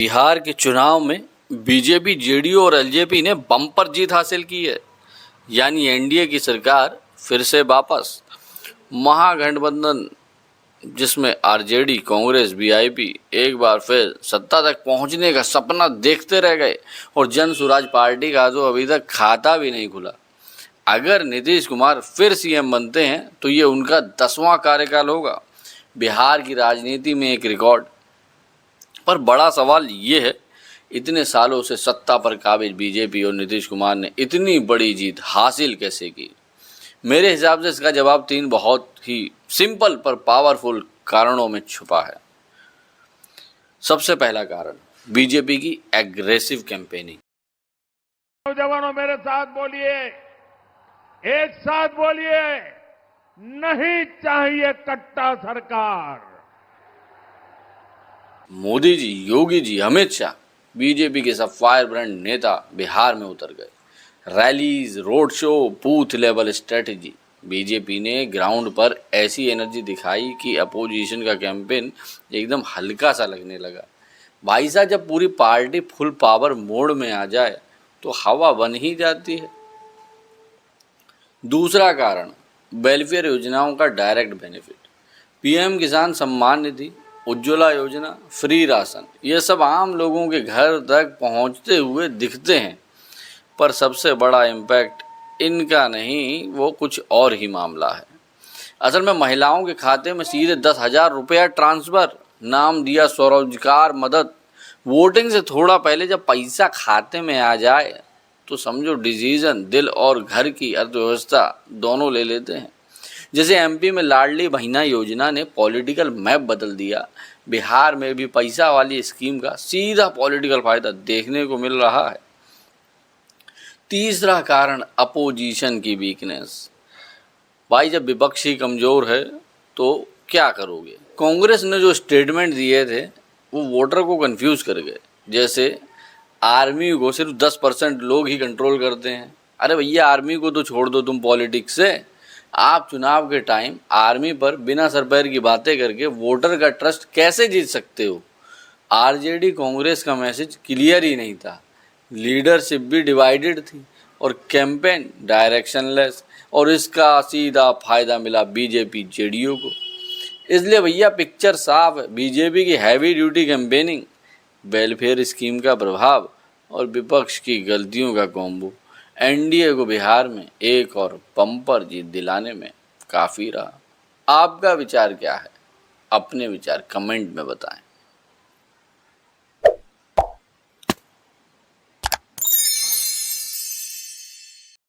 बिहार के चुनाव में बीजेपी, जेडीयू और एलजेपी ने बम्पर जीत हासिल की है। यानी एनडीए की सरकार फिर से वापस। महागठबंधन जिसमें आरजेडी, कांग्रेस, वीआईपी एक बार फिर सत्ता तक पहुंचने का सपना देखते रह गए और जन सुराज पार्टी का तो अभी तक खाता भी नहीं खुला। अगर नीतीश कुमार फिर सीएम बनते हैं तो ये उनका 10वां कार्यकाल होगा। बिहार की राजनीति में एक रिकॉर्ड। पर बड़ा सवाल ये है, इतने सालों से सत्ता पर काबिज बीजेपी और नीतीश कुमार ने इतनी बड़ी जीत हासिल कैसे की? मेरे हिसाब से इसका जवाब 3 बहुत ही सिंपल पर पावरफुल कारणों में छुपा है। सबसे पहला कारण, बीजेपी की एग्रेसिव कैंपेनिंग। नौजवानों मेरे साथ बोलिए, एक साथ बोलिए, नहीं चाहिए कट्टा सरकार। मोदी जी, योगी जी, अमित शाह, बीजेपी के सब फायर ब्रांड नेता बिहार में उतर गए। Rallies, road show, booth level strategy. BJP ने ग्राउंड पर ऐसी एनर्जी दिखाई कि अपोजिशन का कैंपेन एकदम हल्का सा लगने लगा। भाई साहब, जब पूरी पार्टी फुल पावर मोड में आ जाए तो हवा बन ही जाती है। दूसरा कारण, वेलफेयर योजनाओं का डायरेक्ट बेनिफिट। पीएम किसान सम्मान निधि, उज्ज्वला योजना, फ्री राशन, ये सब आम लोगों के घर तक पहुंचते हुए दिखते हैं। पर सबसे बड़ा इम्पैक्ट इनका नहीं, वो कुछ और ही मामला है। असल में महिलाओं के खाते में सीधे 10,000 रुपया ट्रांसफ़र, नाम दिया स्वरोजगार मदद। वोटिंग से थोड़ा पहले जब पैसा खाते में आ जाए तो समझो डिसीजन दिल और घर की अर्थव्यवस्था दोनों ले लेते हैं। जैसे एमपी में लाडली बहना योजना ने पॉलिटिकल मैप बदल दिया, बिहार में भी पैसा वाली स्कीम का सीधा पॉलिटिकल फायदा देखने को मिल रहा है। तीसरा कारण, अपोजिशन की वीकनेस। भाई, जब विपक्ष ही कमज़ोर है तो क्या करोगे? कांग्रेस ने जो स्टेटमेंट दिए थे वो वोटर को कंफ्यूज कर गए। जैसे आर्मी को सिर्फ 10% लोग ही कंट्रोल करते हैं। अरे भैया, आर्मी को तो छोड़ दो तुम पॉलिटिक्स से। आप चुनाव के टाइम आर्मी पर बिना सर पैर की बातें करके वोटर का ट्रस्ट कैसे जीत सकते हो? आरजेडी कांग्रेस का मैसेज क्लियर ही नहीं था, लीडरशिप भी डिवाइडेड थी और कैंपेन डायरेक्शनलेस, और इसका सीधा फायदा मिला बीजेपी जेडीयू को। इसलिए भैया पिक्चर साफ है, बीजेपी की heavy duty campaigning, welfare scheme का प्रभाव और विपक्ष की गलतियों का कॉम्बो एनडीए को बिहार में एक और बम्पर जीत दिलाने में काफ़ी रहा। आपका विचार क्या है? अपने विचार कमेंट में बताएं।